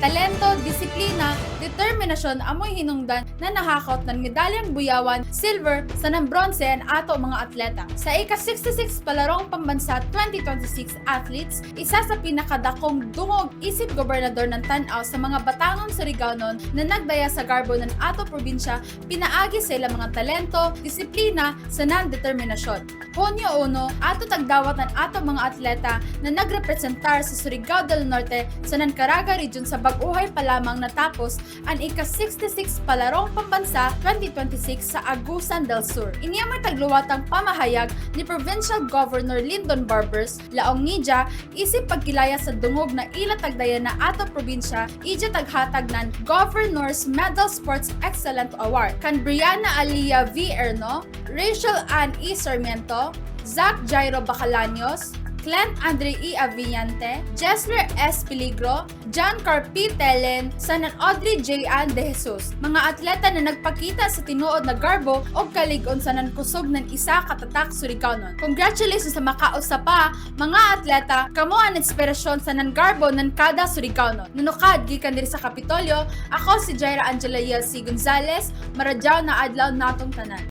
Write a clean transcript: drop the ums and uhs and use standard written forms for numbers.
Talento, disiplina, determinasyon amoy hinungdan na nakakot ng medalyang buyawan, silver, sa ng bronze ang ato mga atleta. Sa ika-66 palarong pambansa 2026 athletes, isa sa pinakadakong dungog isip gobernador ng Tanaw sa mga batangon Surigaonon na nagdaya sa garbo ng ato probinsya, pinaagi sila mga talento, disiplina, sa determinasyon. Hunyo 1, ato tagdawat ng ato mga atleta na nagrepresentar sa Surigao del Norte sa Nancaraga Region sa bag-uhay pa lamang natapos ang ika-66 palarong pambansa 2026 sa Agusan del Sur. Iniya may tagluwatang pamahayag ni Provincial Governor Lyndon Barbers, laong nidya, isip pagkilaya sa dungog na ila tagdaya na ato probinsya, ija taghatag ng Governor's Medal Sports Excellent Award. Kan Brianna Alia V. Erno, Rachel Ann E. Sarmiento, Zach Jairo Bacalaños, Clint Andre E. Avillante, Jessler S. Peligro, John Carpi Telen, sanan Audrey J. Ann De Jesus. Mga atleta na nagpakita sa tinuod na garbo o kalig-on sanan kusog ng isa katatak Surigaonon. Congratulations sa makausap pa, mga atleta, kamo ang inspirasyon sa nan garbo ng kada Surigaonon. Nunukad gikan diri sa Kapitolyo, ako si Jaira Angela Yelsi Gonzalez, maradyaw na adlaw natong tanan.